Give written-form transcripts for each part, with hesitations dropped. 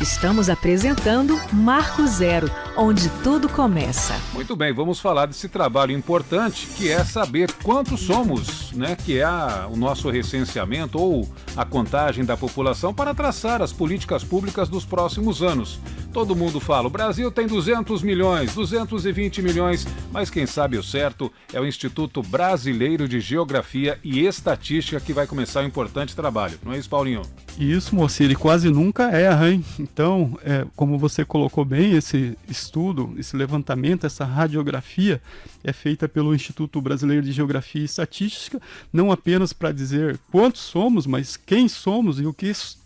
Estamos apresentando Marco Zero, onde tudo começa. Muito bem, vamos falar desse trabalho importante que é saber quantos somos, né? Que é o nosso recenseamento ou a contagem da população para traçar as políticas públicas dos próximos anos. Todo mundo fala, o Brasil tem 200 milhões, 220 milhões, mas quem sabe o certo é o Instituto Brasileiro de Geografia e Estatística que vai começar um importante trabalho. Não é isso, Paulinho? Isso, Moacir, e quase nunca erra, hein? Então, como você colocou bem, esse estudo, esse levantamento, essa radiografia é feita pelo Instituto Brasileiro de Geografia e Estatística, não apenas para dizer quantos somos, mas quem somos e o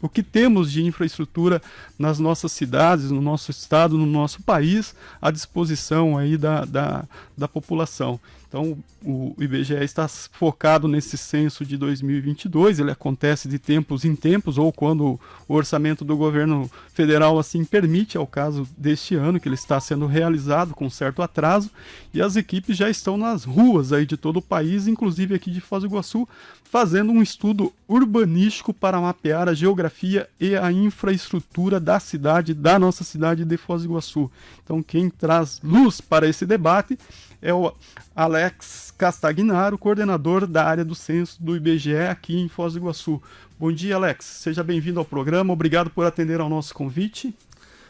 que temos de infraestrutura nas nossas cidades, no nosso estado, no nosso país, à disposição aí da população. Então, o IBGE está focado nesse censo de 2022, ele acontece de tempos em tempos, ou quando o orçamento do governo federal assim permite, é o caso deste ano, que ele está sendo realizado com certo atraso, e as equipes já estão nas ruas aí de todo o país, inclusive aqui de Foz do Iguaçu, fazendo um estudo urbanístico para mapear a geografia e a infraestrutura da cidade, da nossa cidade de Foz do Iguaçu. Então, quem traz luz para esse debate é o Alex Castagnaro, coordenador da área do censo do IBGE aqui em Foz do Iguaçu. Bom dia, Alex. Seja bem-vindo ao programa. Obrigado por atender ao nosso convite.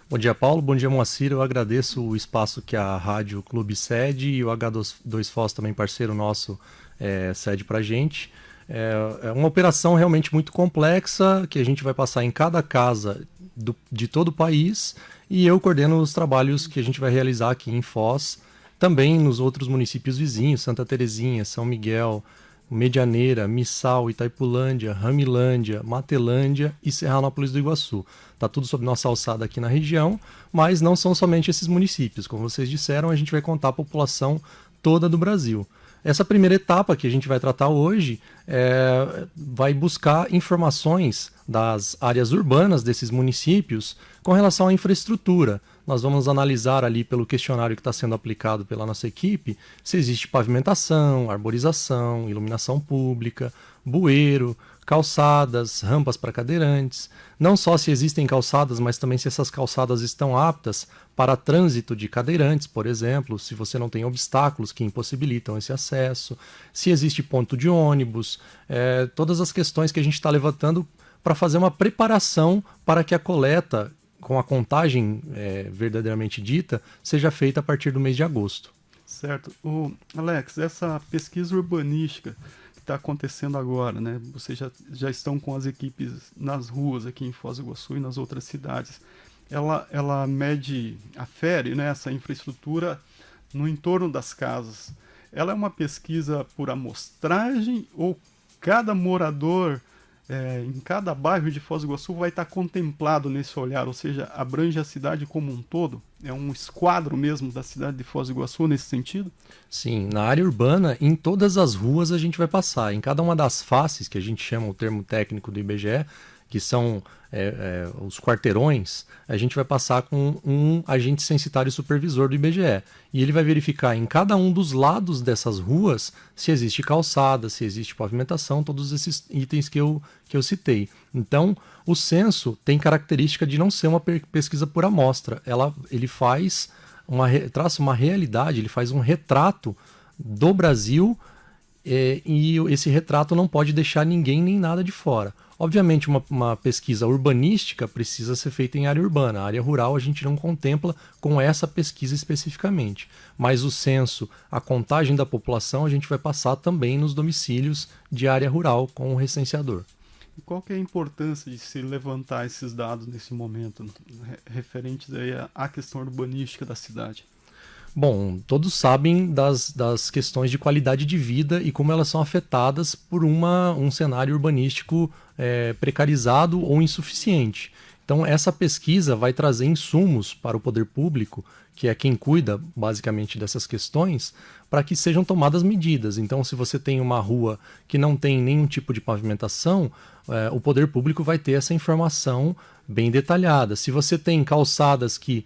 Bom dia, Paulo. Bom dia, Moacir. Eu agradeço o espaço que a Rádio Clube cede e o H2Foz também, parceiro nosso, cede para a gente. É uma operação realmente muito complexa que a gente vai passar em cada casa de todo o país e eu coordeno os trabalhos que a gente vai realizar aqui em Foz, também nos outros municípios vizinhos, Santa Terezinha, São Miguel, Medianeira, Missal, Itaipulândia, Ramilândia, Matelândia e Serranópolis do Iguaçu. Está tudo sob nossa alçada aqui na região, mas não são somente esses municípios. Como vocês disseram, a gente vai contar a população toda do Brasil. Essa primeira etapa que a gente vai tratar hoje vai buscar informações das áreas urbanas desses municípios com relação à infraestrutura. Nós vamos analisar ali pelo questionário que está sendo aplicado pela nossa equipe se existe pavimentação, arborização, iluminação pública, bueiro, calçadas, rampas para cadeirantes. Não só se existem calçadas, mas também se essas calçadas estão aptas para trânsito de cadeirantes, por exemplo, se você não tem obstáculos que impossibilitam esse acesso, se existe ponto de ônibus, todas as questões que a gente está levantando para fazer uma preparação para que a coleta, com a contagem verdadeiramente dita, seja feita a partir do mês de agosto. Certo. Alex, essa pesquisa urbanística que está acontecendo agora, né? Vocês já estão com as equipes nas ruas aqui em Foz do Iguaçu e nas outras cidades. Ela afere, né, essa infraestrutura no entorno das casas. Ela é uma pesquisa por amostragem ou cada morador em cada bairro de Foz do Iguaçu vai estar contemplado nesse olhar, ou seja, abrange a cidade como um todo? É um esquadro mesmo da cidade de Foz do Iguaçu nesse sentido? Sim, na área urbana, em todas as ruas a gente vai passar. Em cada uma das faces, que a gente chama o termo técnico do IBGE, que são os quarteirões, a gente vai passar com um agente censitário supervisor do IBGE. E ele vai verificar em cada um dos lados dessas ruas se existe calçada, se existe pavimentação, todos esses itens que eu citei. Então, o censo tem característica de não ser uma pesquisa por amostra. Ele traça uma realidade, ele faz um retrato do Brasil e esse retrato não pode deixar ninguém nem nada de fora. Obviamente, uma pesquisa urbanística precisa ser feita em área urbana. A área rural a gente não contempla com essa pesquisa especificamente. Mas o censo, a contagem da população, a gente vai passar também nos domicílios de área rural com o recenseador. E qual que é a importância de se levantar esses dados nesse momento, referentes aí à questão urbanística da cidade? Bom, todos sabem das questões de qualidade de vida e como elas são afetadas por um cenário urbanístico precarizado ou insuficiente. Então, essa pesquisa vai trazer insumos para o poder público, que é quem cuida basicamente dessas questões, para que sejam tomadas medidas. Então, se você tem uma rua que não tem nenhum tipo de pavimentação, o poder público vai ter essa informação bem detalhada. Se você tem calçadas que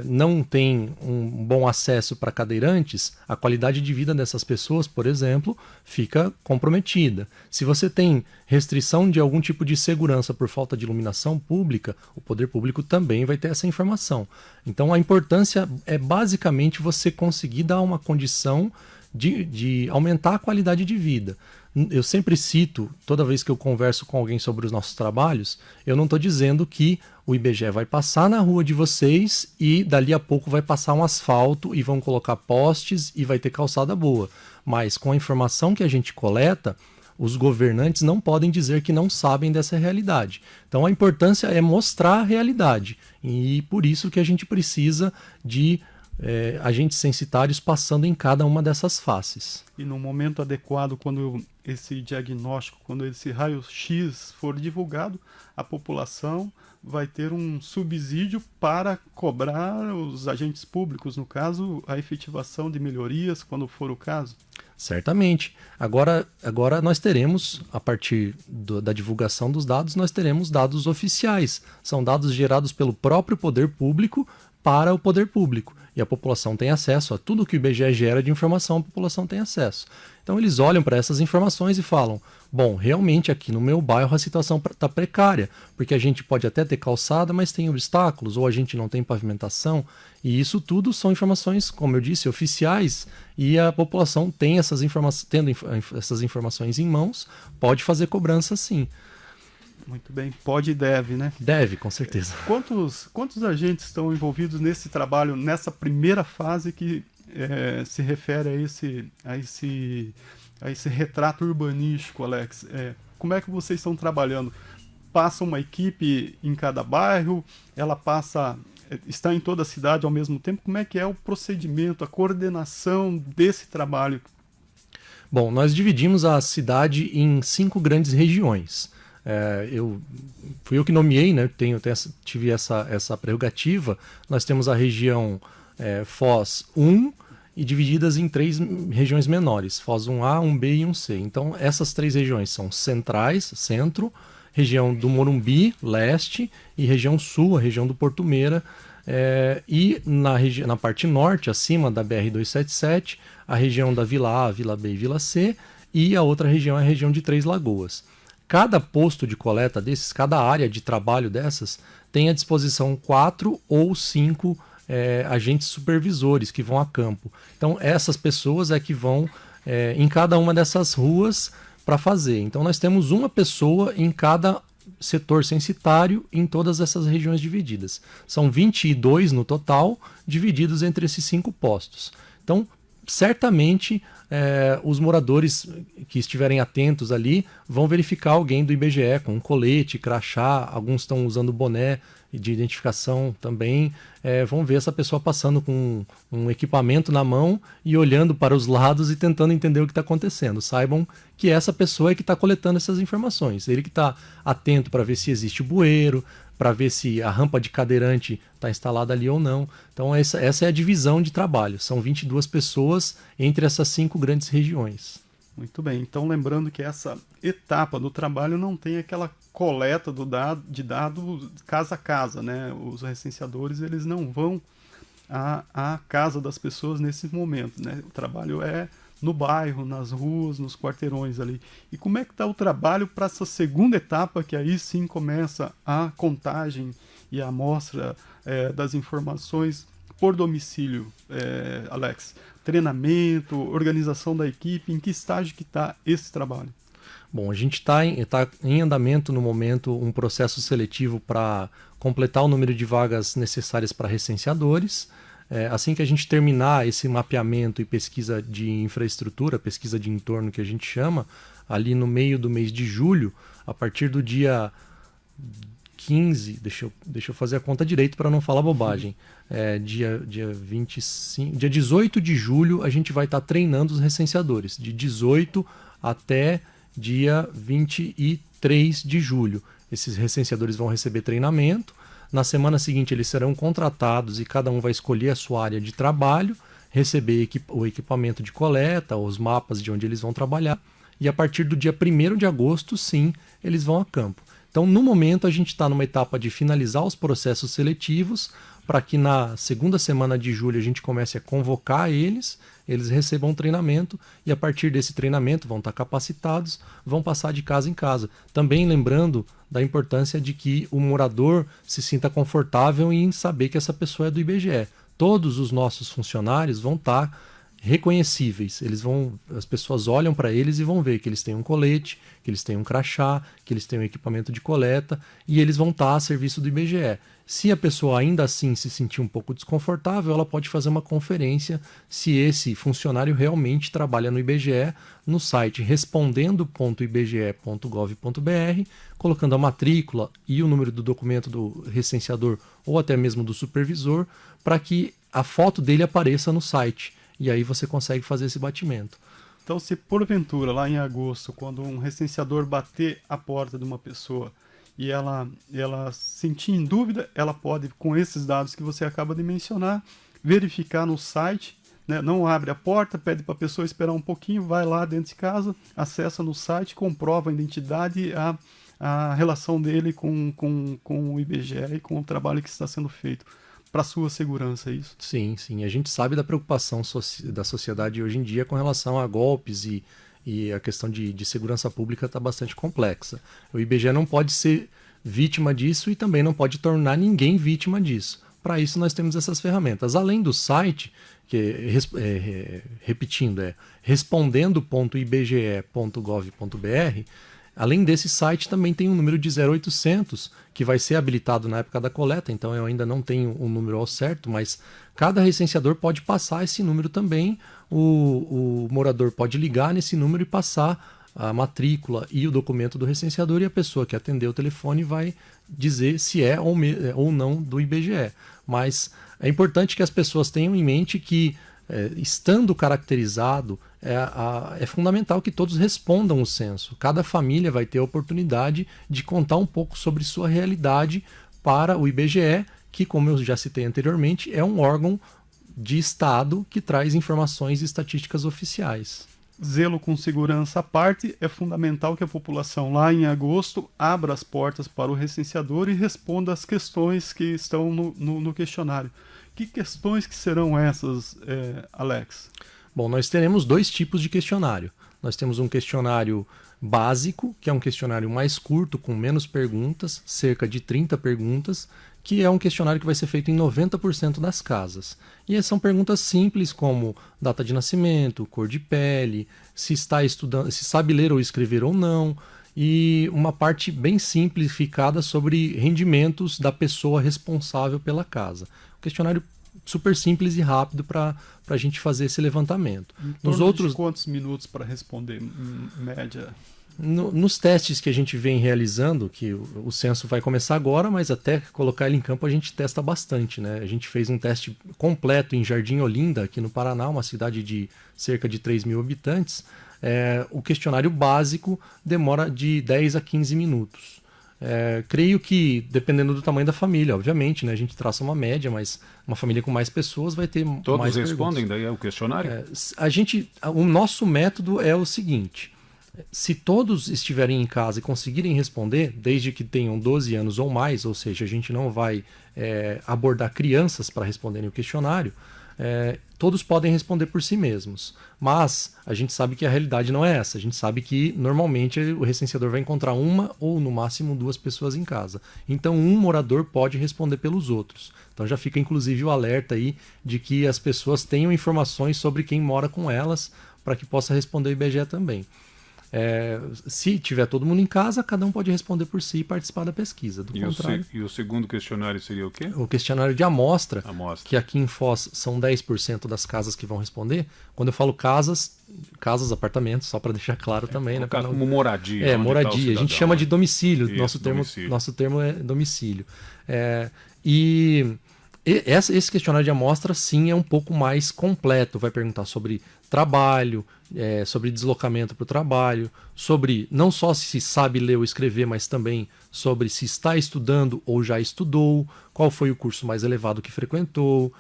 não tem um bom acesso para cadeirantes, a qualidade de vida dessas pessoas, por exemplo, fica comprometida. Se você tem restrição de algum tipo de segurança por falta de iluminação pública, o poder público também vai ter essa informação. Então a importância é basicamente você conseguir dar uma condição de aumentar a qualidade de vida. Eu sempre cito, toda vez que eu converso com alguém sobre os nossos trabalhos, eu não estou dizendo que o IBGE vai passar na rua de vocês e dali a pouco vai passar um asfalto e vão colocar postes e vai ter calçada boa. Mas com a informação que a gente coleta, os governantes não podem dizer que não sabem dessa realidade. Então a importância é mostrar a realidade. E por isso que a gente precisa de agentes censitários passando em cada uma dessas faces. E no momento adequado, quando esse diagnóstico, quando esse raio-x for divulgado, a população vai ter um subsídio para cobrar os agentes públicos, no caso, a efetivação de melhorias, quando for o caso? Certamente. Agora nós teremos, a partir da divulgação dos dados, nós teremos dados oficiais. São dados gerados pelo próprio poder público para o poder público. E a população tem acesso a tudo que o IBGE gera de informação, a população tem acesso. Então eles olham para essas informações e falam, bom, realmente aqui no meu bairro a situação está precária, porque a gente pode até ter calçada, mas tem obstáculos, ou a gente não tem pavimentação, e isso tudo são informações, como eu disse, oficiais, e a população tem tendo essas informações em mãos, pode fazer cobrança sim. Muito bem, pode e deve, né? Deve, com certeza. Quantos agentes estão envolvidos nesse trabalho, nessa primeira fase que se refere a esse retrato urbanístico, Alex? Como é que vocês estão trabalhando? Passa uma equipe em cada bairro? Ela está em toda a cidade ao mesmo tempo? Como é que é o procedimento, a coordenação desse trabalho? Bom, nós dividimos a cidade em 5 grandes regiões. Fui eu que nomeei, né? Tive essa prerrogativa. Nós temos a região Foz 1 e divididas em 3 regiões menores, Foz 1A, 1B e 1C. Então essas 3 regiões são centrais, centro, região do Morumbi, leste, e região sul, a região do Porto Meira. E na parte norte, acima da BR-277, a região da Vila A, Vila B e Vila C, e a outra região é a região de Três Lagoas. Cada posto de coleta desses, cada área de trabalho dessas, tem à disposição 4 ou 5 agentes supervisores que vão a campo. Então essas pessoas que vão em cada uma dessas ruas para fazer. Então nós temos uma pessoa em cada setor censitário em todas essas regiões divididas. São 22 no total, divididos entre esses 5 postos. Então, certamente, os moradores que estiverem atentos ali vão verificar alguém do IBGE com um colete, crachá, alguns estão usando boné de identificação também, vão ver essa pessoa passando com um equipamento na mão e olhando para os lados e tentando entender o que está acontecendo. Saibam que essa pessoa é que está coletando essas informações, ele que está atento para ver se existe bueiro, para ver se a rampa de cadeirante está instalada ali ou não. Então essa é a divisão de trabalho, são 22 pessoas entre essas 5 grandes regiões. Muito bem, então lembrando que essa etapa do trabalho não tem aquela coleta de dados casa a casa, né? Os recenseadores eles não vão à casa das pessoas nesse momento, né? O trabalho é no bairro, nas ruas, nos quarteirões ali. E como é que está o trabalho para essa segunda etapa, que aí sim começa a contagem e a amostra das informações por domicílio, Alex? Treinamento, organização da equipe, em que estágio que está esse trabalho? Bom, a gente está em andamento no momento um processo seletivo para completar o número de vagas necessárias para recenseadores. Assim que a gente terminar esse mapeamento e pesquisa de infraestrutura, pesquisa de entorno que a gente chama, ali no meio do mês de julho, a partir do dia 15, deixa eu fazer a conta direito para não falar bobagem, dia 18 de julho a gente vai estar treinando os recenseadores, de 18 até dia 23 de julho. Esses recenseadores vão receber treinamento. Na semana seguinte eles serão contratados e cada um vai escolher a sua área de trabalho receber o equipamento de coleta, os mapas de onde eles vão trabalhar, e a partir do dia 1º de agosto, sim, eles vão a campo. Então, no momento, a gente está numa etapa de finalizar os processos seletivos, para que na segunda semana de julho a gente comece a convocar eles recebam um treinamento, e a partir desse treinamento vão estar capacitados, vão passar de casa em casa. Também lembrando da importância de que o morador se sinta confortável em saber que essa pessoa é do IBGE. Todos os nossos funcionários vão estar reconhecíveis. As pessoas olham para eles e vão ver que eles têm um colete, que eles têm um crachá, que eles têm um equipamento de coleta, e eles vão estar a serviço do IBGE. Se a pessoa ainda assim se sentir um pouco desconfortável, ela pode fazer uma conferência se esse funcionário realmente trabalha no IBGE, no site respondendo.ibge.gov.br, colocando a matrícula e o número do documento do recenseador ou até mesmo do supervisor, para que a foto dele apareça no site. E aí você consegue fazer esse batimento. Então, se porventura, lá em agosto, quando um recenseador bater a porta de uma pessoa e ela sentir em dúvida, ela pode, com esses dados que você acaba de mencionar, verificar no site, né? Não abre a porta, pede para a pessoa esperar um pouquinho, vai lá dentro de casa, acessa no site, comprova a identidade, a relação dele com o IBGE e com o trabalho que está sendo feito. Para a sua segurança, é isso? Sim, sim. A gente sabe da preocupação da sociedade hoje em dia com relação a golpes e a questão de segurança pública está bastante complexa. O IBGE não pode ser vítima disso e também não pode tornar ninguém vítima disso. Para isso nós temos essas ferramentas. Além do site, que repetindo, é respondendo.ibge.gov.br, além desse site, também tem um número de 0800, que vai ser habilitado na época da coleta, então eu ainda não tenho um número ao certo, mas cada recenseador pode passar esse número também. O morador pode ligar nesse número e passar a matrícula e o documento do recenseador, e a pessoa que atender o telefone vai dizer se é ou não do IBGE. Mas é importante que as pessoas tenham em mente que, estando caracterizado, é fundamental que todos respondam o censo. Cada família vai ter a oportunidade de contar um pouco sobre sua realidade para o IBGE, que, como eu já citei anteriormente, é um órgão de Estado que traz informações e estatísticas oficiais. Zelo com segurança à parte, é fundamental que a população lá em agosto abra as portas para o recenseador e responda as questões que estão no questionário. Que questões que serão essas, Alex? Bom, nós teremos 2 tipos de questionário. Nós temos um questionário básico, que é um questionário mais curto, com menos perguntas, cerca de 30 perguntas, que é um questionário que vai ser feito em 90% das casas. E são perguntas simples, como data de nascimento, cor de pele, se está estudando, se sabe ler ou escrever ou não, e uma parte bem simplificada sobre rendimentos da pessoa responsável pela casa. Um questionário super simples e rápido para a gente fazer esse levantamento. Nos outros, quantos minutos para responder, em média? Nos testes que a gente vem realizando, que o censo vai começar agora, mas até colocar ele em campo a gente testa bastante, né? A gente fez um teste completo em Jardim Olinda, aqui no Paraná, uma cidade de cerca de 3.000 habitantes. O questionário básico demora de 10 a 15 minutos. Creio que, dependendo do tamanho da família, obviamente, né, a gente traça uma média, mas uma família com mais pessoas vai ter Todos mais respondem perguntas. daí ao questionário? O nosso método é o seguinte: se todos estiverem em casa e conseguirem responder, desde que tenham 12 anos ou mais, ou seja, a gente não vai abordar crianças para responderem o questionário, todos podem responder por si mesmos. Mas a gente sabe que a realidade não é essa. A gente sabe que normalmente o recenseador vai encontrar uma ou no máximo 2 pessoas em casa. Então um morador pode responder pelos outros. Então já fica inclusive o alerta aí de que as pessoas tenham informações sobre quem mora com elas para que possa responder o IBGE também. Se tiver todo mundo em casa, cada um pode responder por si e participar da pesquisa. Do contrário, E o segundo questionário seria o quê? o questionário de amostra, Amostra. que aqui em Foz são 10% das casas que vão responder. Quando eu falo casas, apartamentos, só para deixar claro também. Colocar Né, como moradia. onde tá o moradia. A cidadão, gente chama né? de domicílio. Isso, domicílio. Nosso termo é domicílio. Esse questionário de amostra, sim, é um pouco mais completo. Vai perguntar sobre trabalho, sobre deslocamento para o trabalho, sobre não só se sabe ler ou escrever, mas também sobre se está estudando ou já estudou, qual foi o curso mais elevado que frequentou,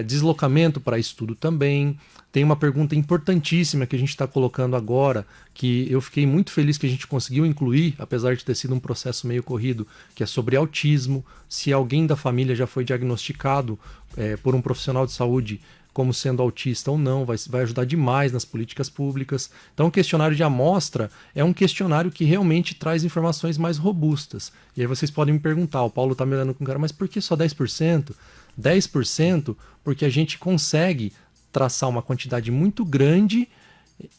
deslocamento para estudo também. Tem uma pergunta importantíssima que a gente está colocando agora, que eu fiquei muito feliz que a gente conseguiu incluir, apesar de ter sido um processo meio corrido, que é sobre autismo. Se alguém da família já foi diagnosticado por um profissional de saúde como sendo autista ou não, vai ajudar demais nas políticas públicas. Então, o questionário de amostra é um questionário que realmente traz informações mais robustas. E aí vocês podem me perguntar, o Paulo está me olhando com cara, mas por que só 10%? 10% porque a gente consegue traçar uma quantidade muito grande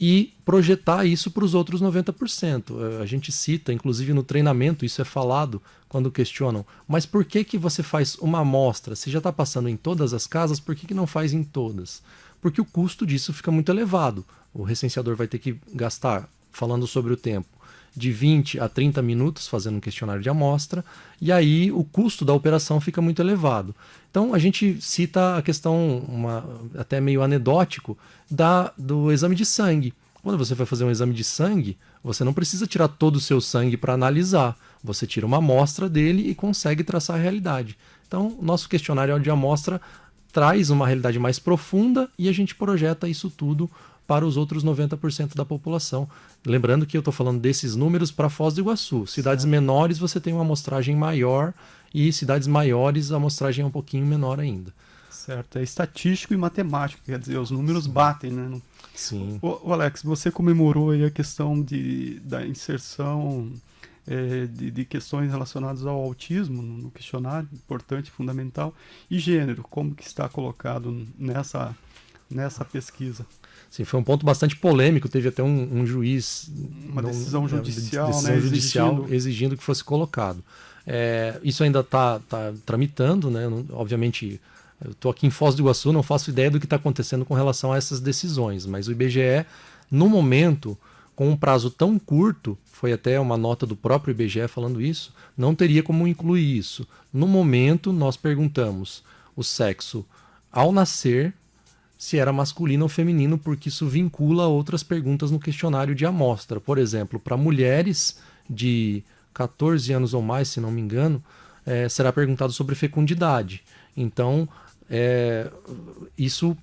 e projetar isso para os outros 90%. A gente cita, inclusive no treinamento, isso é falado quando questionam, mas por que você faz uma amostra? Se já está passando em todas as casas, por que não faz em todas? Porque o custo disso fica muito elevado. O recenseador vai ter que gastar, falando sobre o tempo, de 20 a 30 minutos fazendo um questionário de amostra, e aí o custo da operação fica muito elevado. Então a gente cita a questão, até meio anedótico, do exame de sangue. Quando você vai fazer um exame de sangue, você não precisa tirar todo o seu sangue para analisar. Você tira uma amostra dele e consegue traçar a realidade. Então, o nosso questionário de amostra traz uma realidade mais profunda e a gente projeta isso tudo para os outros 90% da população. Lembrando que eu estou falando desses números para Foz do Iguaçu. Cidades menores você tem uma amostragem maior e cidades maiores a amostragem é um pouquinho menor ainda. Certo, é estatístico e matemático, quer dizer, os números batem, né? Sim. O Alex, você comemorou aí a questão da inserção de questões relacionadas ao autismo no questionário, importante, fundamental, e gênero, como que está colocado nessa pesquisa? Sim, foi um ponto bastante polêmico, teve até um juiz... Uma decisão judicial, exigindo que fosse colocado. Isso ainda está tramitando, né? Obviamente, eu estou aqui em Foz do Iguaçu, não faço ideia do que está acontecendo com relação a essas decisões, mas o IBGE, no momento, com um prazo tão curto, foi até uma nota do próprio IBGE falando isso, não teria como incluir isso. No momento, nós perguntamos o sexo ao nascer, se era masculino ou feminino, porque isso vincula outras perguntas no questionário de amostra. Por exemplo, para mulheres de 14 anos ou mais, se não me engano, será perguntado sobre fecundidade. Então, isso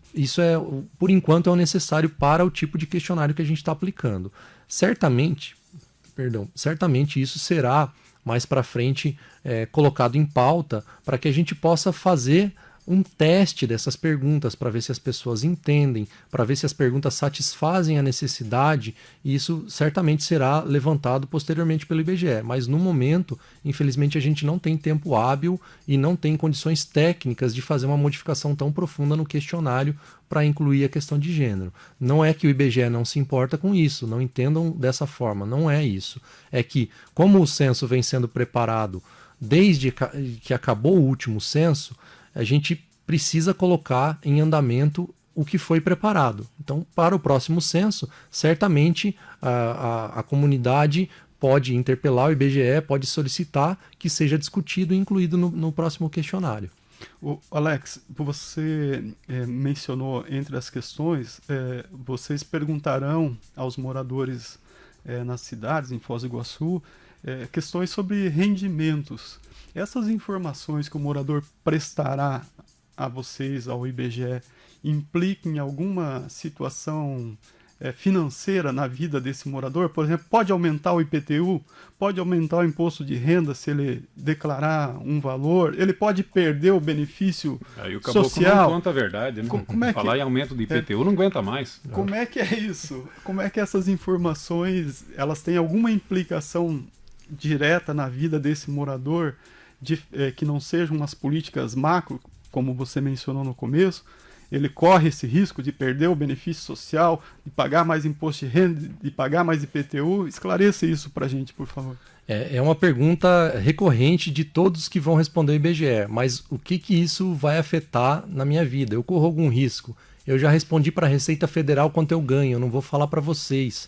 por enquanto é o necessário para o tipo de questionário que a gente está aplicando. Certamente isso será mais para frente colocado em pauta para que a gente possa fazer um teste dessas perguntas para ver se as pessoas entendem, para ver se as perguntas satisfazem a necessidade, e isso certamente será levantado posteriormente pelo IBGE. Mas no momento, infelizmente, a gente não tem tempo hábil e não tem condições técnicas de fazer uma modificação tão profunda no questionário para incluir a questão de gênero. Não é que o IBGE não se importa com isso, não entendam dessa forma, não é isso. É que, como o censo vem sendo preparado desde que acabou o último censo, a gente precisa colocar em andamento o que foi preparado. Então, para o próximo censo, certamente a comunidade pode interpelar o IBGE, pode solicitar que seja discutido e incluído no próximo questionário. Alex, você mencionou entre as questões, vocês perguntarão aos moradores nas cidades, em Foz do Iguaçu, questões sobre rendimentos. Essas informações que o morador prestará a vocês, ao IBGE, implicam em alguma situação financeira na vida desse morador? Por exemplo, pode aumentar o IPTU? Pode aumentar o imposto de renda se ele declarar um valor? Ele pode perder o benefício aí o caboclo social? Não conta a verdade, né? Como Falar em aumento de IPTU não aguenta mais. Como é que é isso? Como é que essas informações, elas têm alguma implicação direta na vida desse morador, que não sejam umas políticas macro, como você mencionou no começo? Ele corre esse risco de perder o benefício social, de pagar mais imposto de renda, de pagar mais IPTU? Esclareça isso para a gente, por favor. É uma pergunta recorrente de todos que vão responder o IBGE, mas o que isso vai afetar na minha vida? Eu corro algum risco? Eu já respondi para a Receita Federal quanto eu ganho, eu não vou falar para vocês.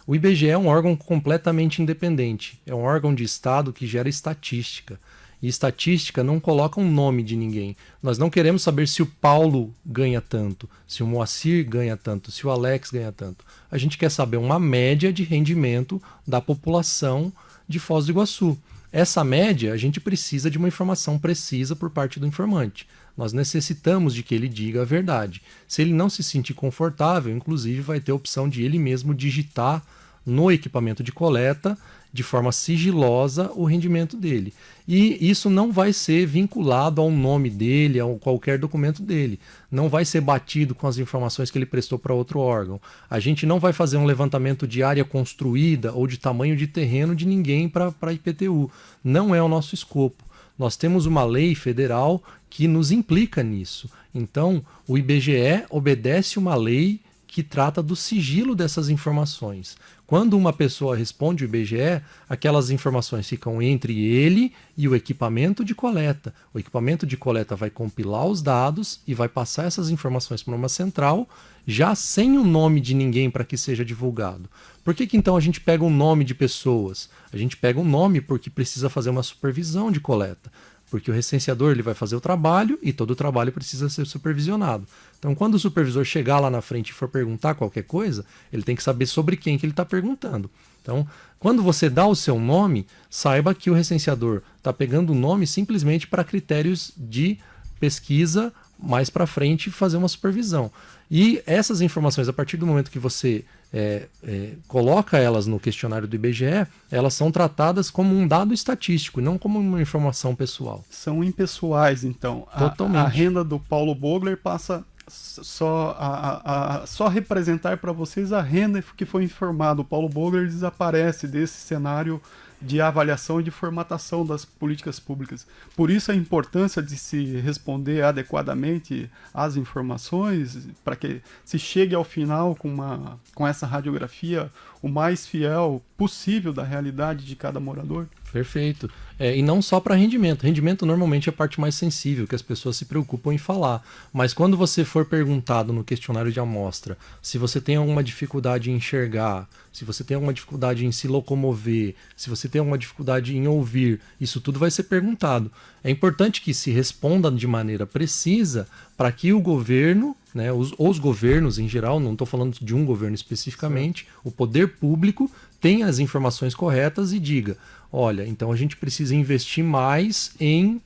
O IBGE é um órgão completamente independente, é um órgão de Estado que gera estatística. E estatística não coloca um nome de ninguém. Nós não queremos saber se o Paulo ganha tanto, se o Moacir ganha tanto, se o Alex ganha tanto. A gente quer saber uma média de rendimento da população de Foz do Iguaçu. Essa média, a gente precisa de uma informação precisa por parte do informante. Nós necessitamos de que ele diga a verdade. Se ele não se sentir confortável, inclusive vai ter a opção de ele mesmo digitar no equipamento de coleta, de forma sigilosa, o rendimento dele. E isso não vai ser vinculado ao nome dele, a qualquer documento dele. Não vai ser batido com as informações que ele prestou para outro órgão. A gente não vai fazer um levantamento de área construída ou de tamanho de terreno de ninguém para a IPTU. Não é o nosso escopo. Nós temos uma lei federal que nos implica nisso. Então, o IBGE obedece uma lei que trata do sigilo dessas informações. Quando uma pessoa responde o IBGE, aquelas informações ficam entre ele e o equipamento de coleta. O equipamento de coleta vai compilar os dados e vai passar essas informações para uma central, já sem o nome de ninguém para que seja divulgado. Por que então a gente pega um nome de pessoas? A gente pega um nome porque precisa fazer uma supervisão de coleta. Porque o recenseador ele vai fazer o trabalho e todo o trabalho precisa ser supervisionado. Então, quando o supervisor chegar lá na frente e for perguntar qualquer coisa, ele tem que saber sobre quem que ele está perguntando. Então, quando você dá o seu nome, saiba que o recenseador está pegando o nome simplesmente para critérios de pesquisa mais para frente fazer uma supervisão. E essas informações, a partir do momento que você coloca elas no questionário do IBGE, elas são tratadas como um dado estatístico, não como uma informação pessoal. São impessoais, então. Totalmente. A renda do Paulo Bogler passa só a representar para vocês a renda que foi informada. O Paulo Bogler desaparece desse cenário de avaliação e de formatação das políticas públicas. Por isso a importância de se responder adequadamente às informações, para que se chegue ao final com essa radiografia o mais fiel possível da realidade de cada morador. Perfeito. E não só para rendimento. Rendimento normalmente é a parte mais sensível, que as pessoas se preocupam em falar. Mas quando você for perguntado no questionário de amostra se você tem alguma dificuldade em enxergar, se você tem alguma dificuldade em se locomover, se você tem alguma dificuldade em ouvir, isso tudo vai ser perguntado. É importante que se responda de maneira precisa para que o governo, né, os governos em geral, não estou falando de um governo especificamente, o poder público tenha as informações corretas e diga: olha, então a gente precisa investir mais em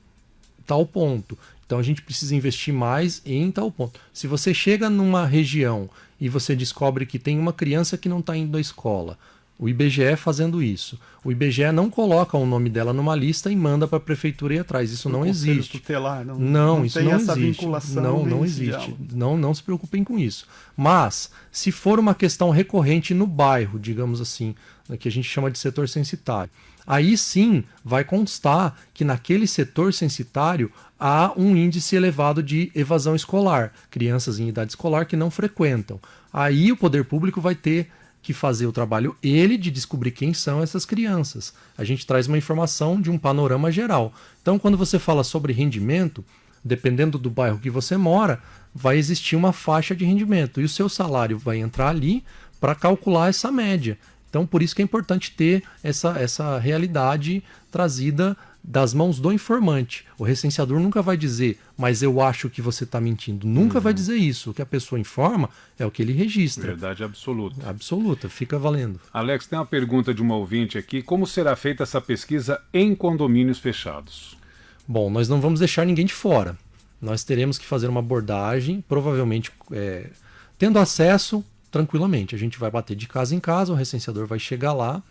tal ponto. Então a gente precisa investir mais em tal ponto. Se você chega numa região e você descobre que tem uma criança que não está indo à escola, o IBGE fazendo isso. O IBGE não coloca o nome dela numa lista e manda para a prefeitura ir atrás. Isso não existe. Tutelar, não, isso tem não essa existe. Vinculação não existe. Não se preocupem com isso. Mas, se for uma questão recorrente no bairro, digamos assim, que a gente chama de setor censitário, aí sim vai constar que naquele setor censitário há um índice elevado de evasão escolar, crianças em idade escolar que não frequentam. Aí o poder público vai ter que fazer o trabalho de descobrir quem são essas crianças. A gente traz uma informação de um panorama geral. Então, quando você fala sobre rendimento, dependendo do bairro que você mora, vai existir uma faixa de rendimento e o seu salário vai entrar ali para calcular essa média. Então, por isso que é importante ter essa realidade trazida das mãos do informante. O recenseador nunca vai dizer, mas eu acho que você está mentindo. Nunca vai dizer isso. O que a pessoa informa é o que ele registra. Verdade absoluta. Absoluta, fica valendo. Alex, tem uma pergunta de uma ouvinte aqui. Como será feita essa pesquisa em condomínios fechados? Bom, nós não vamos deixar ninguém de fora. Nós teremos que fazer uma abordagem, provavelmente tendo acesso tranquilamente. A gente vai bater de casa em casa, o recenseador vai chegar lá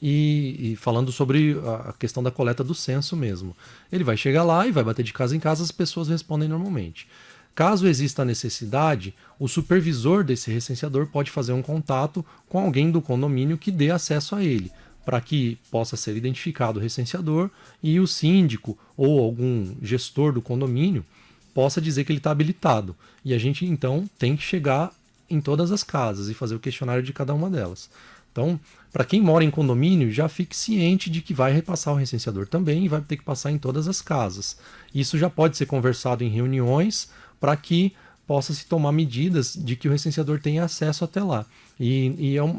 e falando sobre a questão da coleta do censo mesmo. Ele vai chegar lá e vai bater de casa em casa, as pessoas respondem normalmente. Caso exista a necessidade, o supervisor desse recenseador pode fazer um contato com alguém do condomínio que dê acesso a ele, para que possa ser identificado o recenseador e o síndico ou algum gestor do condomínio possa dizer que ele está habilitado. E a gente, então, tem que chegar em todas as casas e fazer o questionário de cada uma delas. Então, para quem mora em condomínio, já fique ciente de que vai repassar o recenseador também e vai ter que passar em todas as casas. Isso já pode ser conversado em reuniões para que possa se tomar medidas de que o recenseador tenha acesso até lá.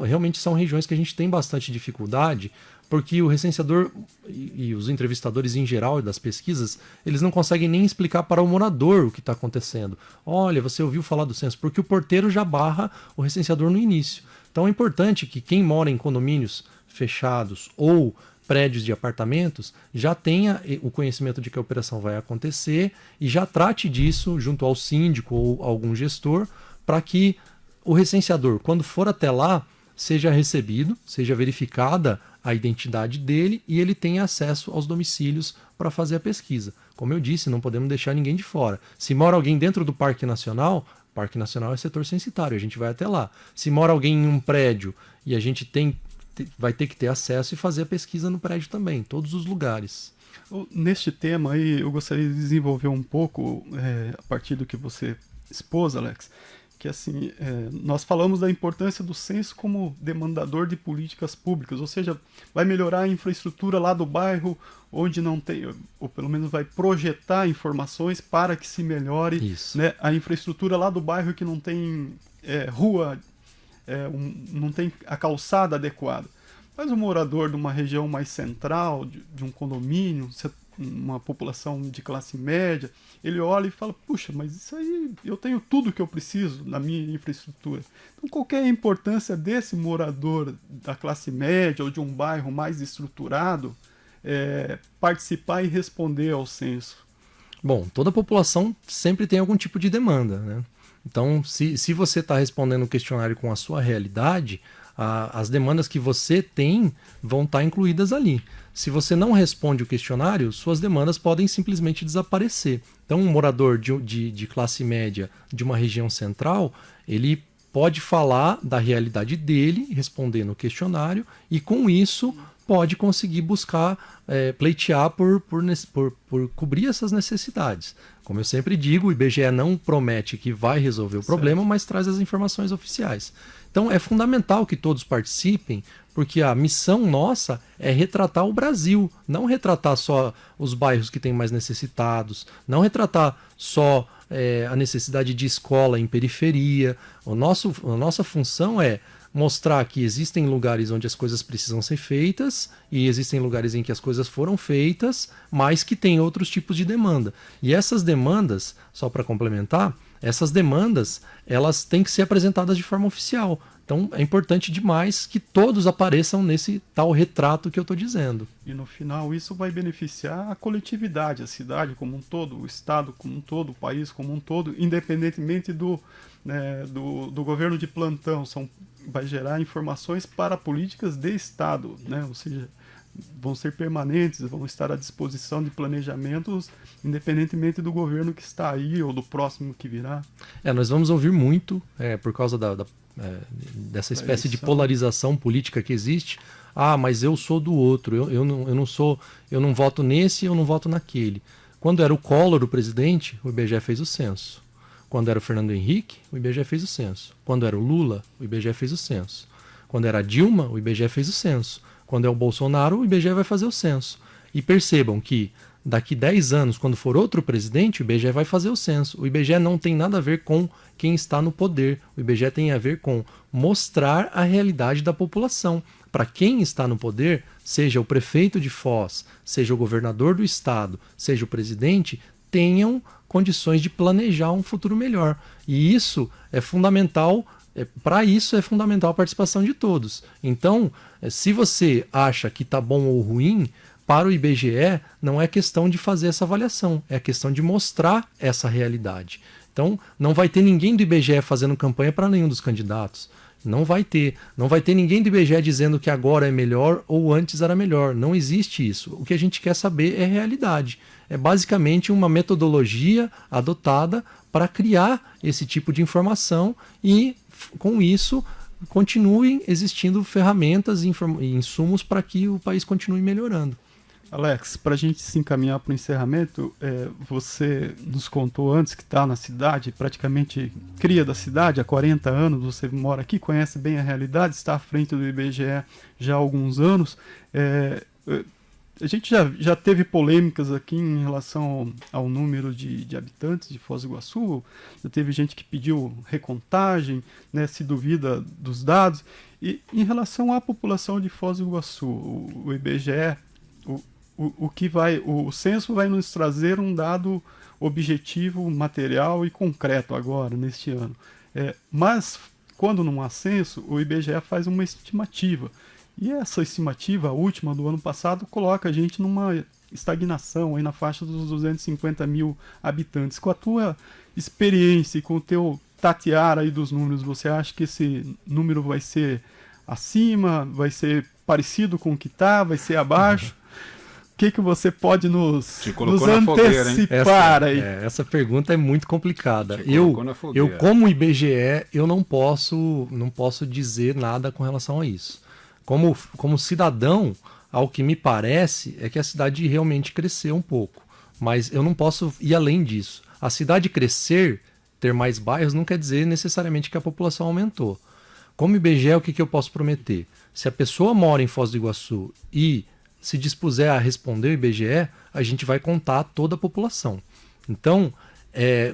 Realmente são regiões que a gente tem bastante dificuldade, porque o recenseador e os entrevistadores em geral das pesquisas, eles não conseguem nem explicar para o morador o que está acontecendo. Olha, você ouviu falar do censo, porque o porteiro já barra o recenseador no início. Então é importante que quem mora em condomínios fechados ou prédios de apartamentos já tenha o conhecimento de que a operação vai acontecer e já trate disso junto ao síndico ou algum gestor para que o recenseador, quando for até lá, seja recebido, seja verificada a identidade dele e ele tenha acesso aos domicílios para fazer a pesquisa. Como eu disse, não podemos deixar ninguém de fora. Se mora alguém dentro do Parque Nacional é setor censitário, a gente vai até lá. Se mora alguém em um prédio e a gente vai ter que ter acesso e fazer a pesquisa no prédio também, em todos os lugares. Neste tema aí, eu gostaria de desenvolver um pouco, a partir do que você expôs, Alex, que assim, nós falamos da importância do censo como demandador de políticas públicas, ou seja, vai melhorar a infraestrutura lá do bairro onde não tem, ou pelo menos vai projetar informações para que se melhore, né, a infraestrutura lá do bairro que não tem rua, não tem a calçada adequada. Mas o morador de uma região mais central, de um condomínio, uma população de classe média, ele olha e fala, puxa, mas isso aí eu tenho tudo que eu preciso na minha infraestrutura. Então qual que é a importância desse morador da classe média ou de um bairro mais estruturado participar e responder ao censo? Bom, toda população sempre tem algum tipo de demanda, né? Então, se você está respondendo o questionário com a sua realidade, as demandas que você tem vão estar incluídas ali. Se você não responde o questionário, suas demandas podem simplesmente desaparecer. Então, um morador de classe média de uma região central, ele pode falar da realidade dele, responder no questionário, e com isso pode conseguir buscar, pleitear por cobrir essas necessidades. Como eu sempre digo, o IBGE não promete que vai resolver o problema, mas traz as informações oficiais. Então é fundamental que todos participem, porque a missão nossa é retratar o Brasil, não retratar só os bairros que têm mais necessitados, não retratar só a necessidade de escola em periferia. A nossa função é mostrar que existem lugares onde as coisas precisam ser feitas e existem lugares em que as coisas foram feitas, mas que tem outros tipos de demanda. E essas demandas, só para complementar, essas demandas elas têm que ser apresentadas de forma oficial. Então é importante demais que todos apareçam nesse tal retrato que eu estou dizendo. E no final isso vai beneficiar a coletividade, a cidade como um todo, o estado como um todo, o país como um todo, independentemente do governo de plantão. Vai gerar informações para políticas de estado, né? Ou seja, vão ser permanentes, vão estar à disposição de planejamentos, independentemente do governo que está aí ou do próximo que virá. Nós vamos ouvir muito, por causa dessa espécie de polarização política que existe. Ah, mas eu sou do outro, eu não voto nesse, eu não voto naquele. Quando era o Collor o presidente, o IBGE fez o censo. Quando era o Fernando Henrique, o IBGE fez o censo. Quando era o Lula, o IBGE fez o censo. Quando era a Dilma, o IBGE fez o censo. Quando é o Bolsonaro, o IBGE vai fazer o censo. E percebam que daqui 10 anos, quando for outro presidente, o IBGE vai fazer o censo. O IBGE não tem nada a ver com quem está no poder. O IBGE tem a ver com mostrar a realidade da população. Para quem está no poder, seja o prefeito de Foz, seja o governador do estado, seja o presidente, tenham condições de planejar um futuro melhor. E isso é fundamental, para isso é fundamental a participação de todos. Então, se você acha que está bom ou ruim, para o IBGE não é questão de fazer essa avaliação, é questão de mostrar essa realidade. Então, não vai ter ninguém do IBGE fazendo campanha para nenhum dos candidatos. Não vai ter ninguém do IBGE dizendo que agora é melhor ou antes era melhor. Não existe isso. O que a gente quer saber é realidade. É basicamente uma metodologia adotada para criar esse tipo de informação e, com isso, continuem existindo ferramentas e insumos para que o país continue melhorando. Alex, para a gente se encaminhar para o encerramento, você nos contou antes que está na cidade, praticamente cria da cidade há 40 anos, você mora aqui, conhece bem a realidade, está à frente do IBGE já há alguns anos. a gente já teve polêmicas aqui em relação ao número de habitantes de Foz do Iguaçu, já teve gente que pediu recontagem, né, se duvida dos dados. E em relação à população de Foz do Iguaçu, o IBGE, o censo vai nos trazer um dado objetivo, material e concreto agora, neste ano. Mas, quando não há censo, o IBGE faz uma estimativa. E essa estimativa, a última do ano passado, coloca a gente numa estagnação aí na faixa dos 250 mil habitantes. Com a tua experiência e com o teu tatear aí dos números, você acha que esse número vai ser acima, vai ser parecido com o que está, vai ser abaixo? O que você pode nos antecipar aí? Essa pergunta é muito complicada. Eu como IBGE, eu não posso dizer nada com relação a isso. Como cidadão, ao que me parece é que a cidade realmente cresceu um pouco. Mas eu não posso ir além disso. A cidade crescer, ter mais bairros, não quer dizer necessariamente que a população aumentou. Como IBGE, o que eu posso prometer? Se a pessoa mora em Foz do Iguaçu e se dispuser a responder o IBGE, a gente vai contar toda a população. Então,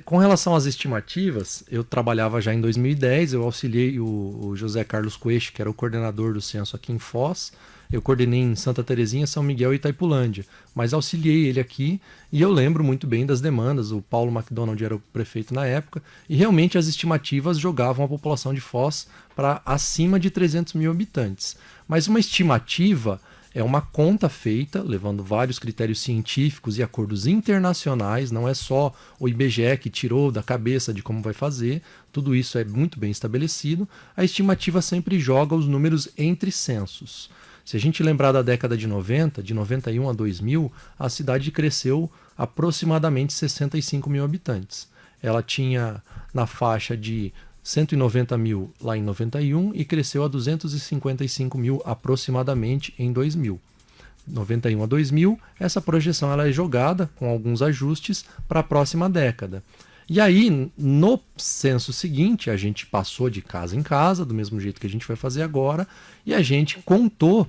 com relação às estimativas, eu trabalhava já em 2010, eu auxiliei o José Carlos Coelho, que era o coordenador do censo aqui em Foz. Eu coordenei em Santa Terezinha, São Miguel e Itaipulândia, mas auxiliei ele aqui e eu lembro muito bem das demandas. O Paulo McDonald era o prefeito na época e realmente as estimativas jogavam a população de Foz para acima de 300 mil habitantes. Mas uma estimativa é uma conta feita, levando vários critérios científicos e acordos internacionais, não é só o IBGE que tirou da cabeça de como vai fazer, tudo isso é muito bem estabelecido. A estimativa sempre joga os números entre censos. Se a gente lembrar da década de 90, de 91 a 2000, a cidade cresceu aproximadamente 65 mil habitantes. Ela tinha na faixa de 190 mil lá em 91 e cresceu a 255 mil aproximadamente em 2000. 91 a 2000, essa projeção ela é jogada com alguns ajustes para a próxima década. E aí, no censo seguinte, a gente passou de casa em casa, do mesmo jeito que a gente vai fazer agora, e a gente contou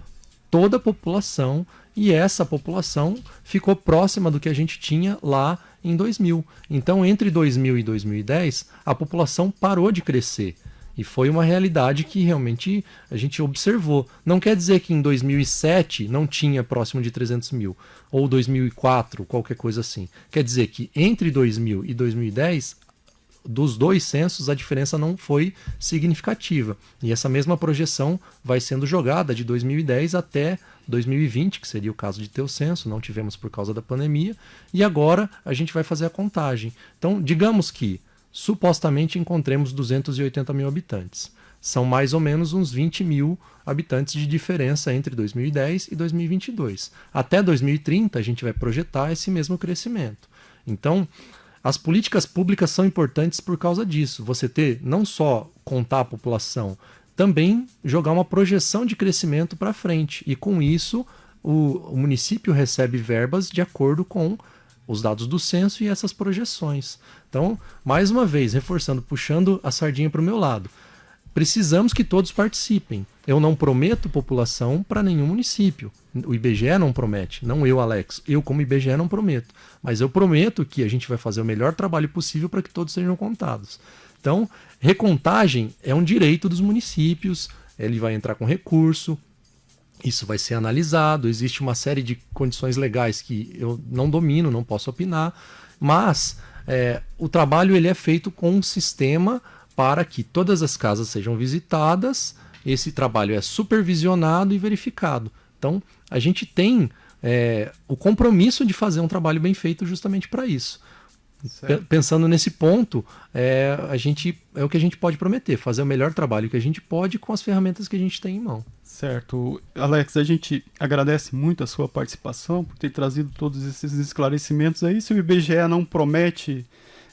toda a população, e essa população ficou próxima do que a gente tinha lá em 2000. Então, entre 2000 e 2010, a população parou de crescer. E foi uma realidade que realmente a gente observou. Não quer dizer que em 2007 não tinha próximo de 300 mil, ou 2004, qualquer coisa assim. Quer dizer que entre 2000 e 2010, dos dois censos, a diferença não foi significativa. E essa mesma projeção vai sendo jogada de 2010 até 2020, que seria o caso de ter o censo, não tivemos por causa da pandemia, e agora a gente vai fazer a contagem. Então, digamos que supostamente encontremos 280 mil habitantes. São mais ou menos uns 20 mil habitantes de diferença entre 2010 e 2022. Até 2030 a gente vai projetar esse mesmo crescimento. Então, as políticas públicas são importantes por causa disso. Você ter, não só contar a população, também jogar uma projeção de crescimento para frente. E com isso, o município recebe verbas de acordo com os dados do censo e essas projeções. Então, mais uma vez, reforçando, puxando a sardinha para o meu lado. Precisamos que todos participem. Eu não prometo população para nenhum município. O IBGE não promete, não eu, Alex. Eu, como IBGE, não prometo. Mas eu prometo que a gente vai fazer o melhor trabalho possível para que todos sejam contados. Então, recontagem é um direito dos municípios, ele vai entrar com recurso, isso vai ser analisado, existe uma série de condições legais que eu não domino, não posso opinar, mas o trabalho ele é feito com um sistema para que todas as casas sejam visitadas, esse trabalho é supervisionado e verificado. Então, a gente tem o compromisso de fazer um trabalho bem feito justamente para isso. Pensando nesse ponto, é o que a gente pode prometer, fazer o melhor trabalho que a gente pode com as ferramentas que a gente tem em mão. Certo. Alex, a gente agradece muito a sua participação, por ter trazido todos esses esclarecimentos aí. Se o IBGE não promete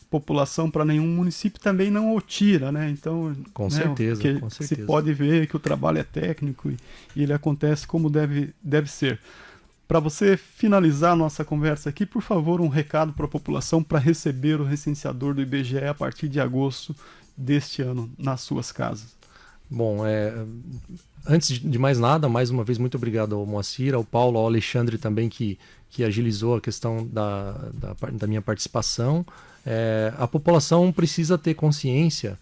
população para nenhum município, também não o tira, né? Então, com certeza. Se pode ver que o trabalho é técnico e ele acontece como deve ser. Para você finalizar a nossa conversa aqui, por favor, um recado para a população para receber o recenseador do IBGE a partir de agosto deste ano nas suas casas. Bom, antes de mais nada, mais uma vez, muito obrigado ao Moacir, ao Paulo, ao Alexandre também, que agilizou a questão da minha participação. A população precisa ter consciência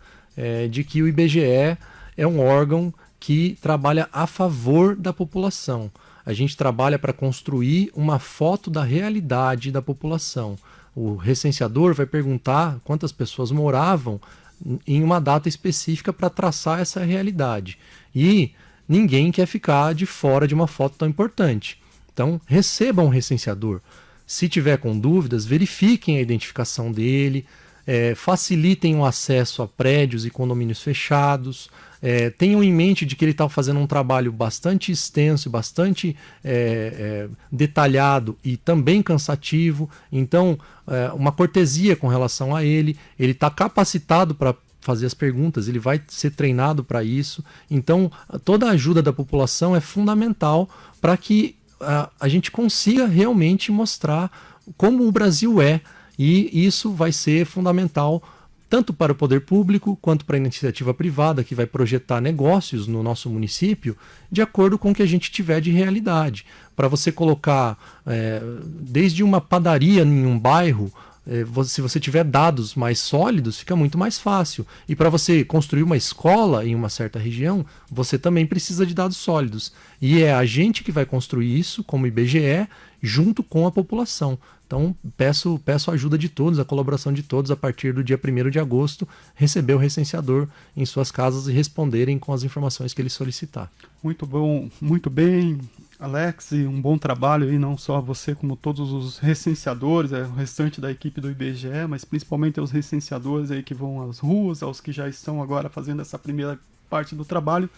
de que o IBGE é um órgão que trabalha a favor da população. A gente trabalha para construir uma foto da realidade da população. O recenseador vai perguntar quantas pessoas moravam em uma data específica para traçar essa realidade. E ninguém quer ficar de fora de uma foto tão importante. Então, recebam um recenseador. Se tiver com dúvidas, verifiquem a identificação dele, facilitem o acesso a prédios e condomínios fechados, tenham em mente de que ele está fazendo um trabalho bastante extenso, bastante detalhado e também cansativo. Então, uma cortesia com relação a ele está capacitado para fazer as perguntas, ele vai ser treinado para isso. Então, toda a ajuda da população é fundamental para que a gente consiga realmente mostrar como o Brasil é, e isso vai ser fundamental tanto para o poder público quanto para a iniciativa privada, que vai projetar negócios no nosso município de acordo com o que a gente tiver de realidade. Para você colocar desde uma padaria em um bairro, se você tiver dados mais sólidos, fica muito mais fácil. E para você construir uma escola em uma certa região, você também precisa de dados sólidos. E é a gente que vai construir isso, como IBGE, junto com a população. Então, peço a ajuda de todos, a colaboração de todos, a partir do dia 1º de agosto, receber o recenseador em suas casas e responderem com as informações que ele solicitar. Muito bom, muito bem, Alex, e um bom trabalho aí, não só você, como todos os recenseadores, o restante da equipe do IBGE, mas principalmente os recenseadores aí que vão às ruas, aos que já estão agora fazendo essa primeira parte do trabalho,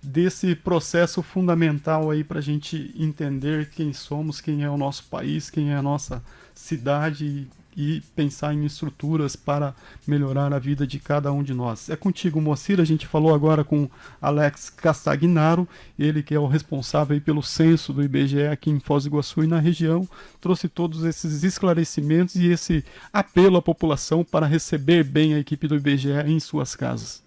desse processo fundamental aí para a gente entender quem somos, quem é o nosso país, quem é a nossa cidade e pensar em estruturas para melhorar a vida de cada um de nós. É contigo, Moacir. A gente falou agora com Alex Castagnaro, ele que é o responsável aí pelo censo do IBGE aqui em Foz do Iguaçu e na região, trouxe todos esses esclarecimentos e esse apelo à população para receber bem a equipe do IBGE em suas casas.